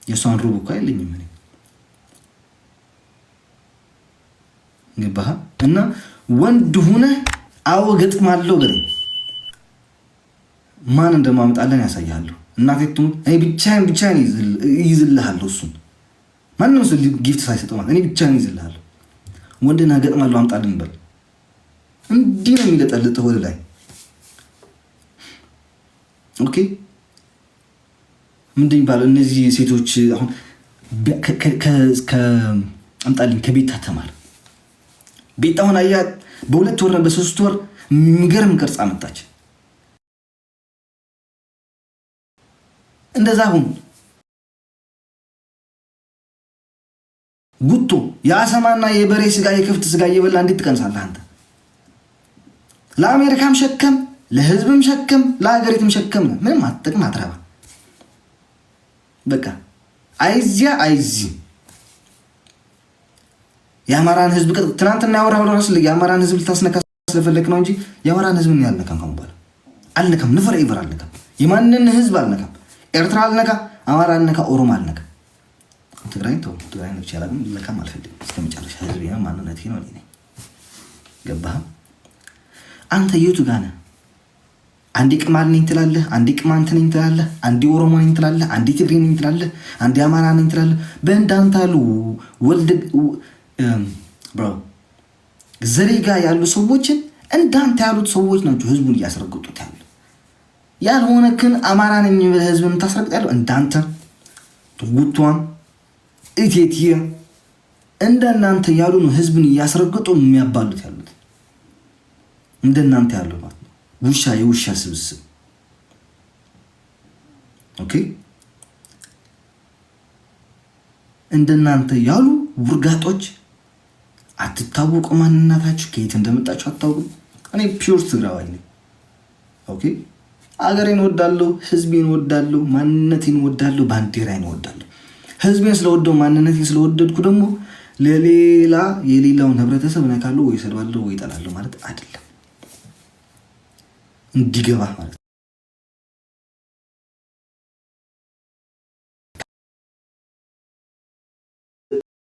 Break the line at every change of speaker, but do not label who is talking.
የሷን ሩብ እኮ አይለኝም እኔ ገባህ? እና ወንድ ሆነ አዎ ገጥማለሁ በለኝ ማን እንደማመጣለን ያሳያለሁ። እናቴ ትሙት እኔ ብቻዬን ይዝልሃለሁ። እሱን ማንም ሰው ጊፍት ሳይሰጠው ማለት እኔ ብቻዬን ይዝልሃለሁ። ወንድና ገጥማለሁ አምጣልኝ በል። እንዲህ ነው የሚለጠልጥህ ወደ ላይ። ኦኬ ምንድን ይባላል? እነዚህ ሴቶች አሁን አምጣልኝ ከቤታ ተማር። ቤታ አሁን አያት በ2 ወር በ3 ወር የሚገርም ቅርጽ አመጣች። እንደዛ አሁን ጉቶ የአሰማና የበሬ ስጋ የከፍት ስጋ እየበላ እንዴት ትቀንሳለህ አንተ? ለአሜሪካም ሸከም፣ ለህዝብም ሸከም፣ ለሀገሪቱም ሸከም። ምንም አትጠቅም አትረባ። በቃ አይዚያ የአማራን ህዝብ ትናንትና ያወራው ራስ የአማራን ህዝብ ልታስነካ ስለፈለክ ነው እንጂ የአማራን ህዝብ ምን ያልነካም ካሁን በኋላ አልነካም። ነፈር ይበር አልነካም። የማንን ህዝብ አልነካም። ኤርትራ አልነካ፣ አማራ አልነካ፣ ኦሮሞ አልነካ። ትግራይ ነው ይችላል ለካም አልፈልግም። እስከመጨረሻ ህዝብ ነው ማንነት ነው ነኝ። ገባህ? አንተ የቱ ጋር ነህ? አንዴ ቅማል ነኝ ትላለህ፣ አንዴ ቅማንት ነኝ ትላለህ፣ አንዴ ኦሮሞ ነኝ ትላለህ፣ አንዴ ትግሬ ነኝ ትላለህ፣ አንዴ አማራ ነኝ ትላለህ። በእንዳንተ ያሉ ወልድ ብሮ ዘሬ ጋር ያሉ ሰዎችን እንዳንተ ያሉት ሰዎች ናቸው ህዝቡን እያስረግጡት ያሉ። ያልሆነክን አማራ ነኝ ህዝብ የምታስረግጥ ያለው እንዳንተ ጉቷን ኢቴቲየ እንደናንተ ያሉ ነው ህዝብን እያስረግጡ የሚያባሉት ያሉት እንደናንተ ያለው ማለት ነው። ውሻ የውሻ ስብስብ። ኦኬ እንደናንተ ያሉ ውርጋጦች አትታወቁ። ማንነታችሁ ከየት እንደመጣችሁ አታውቁም። እኔ ፒውር ትግራዋይ ነኝ። ኦኬ አገሬን ወዳለሁ፣ ህዝቤን ወዳለሁ፣ ማንነቴን ወዳለሁ፣ ባንዲራዬን ወዳለሁ። ህዝቤን ስለወደው ማንነቴን ስለወደድኩ ደግሞ የሌላውን ህብረተሰብ ነካለሁ ወይ ሰድባለሁ ወይ እጠላለሁ ማለት አይደለም። እንዲገባ ማለት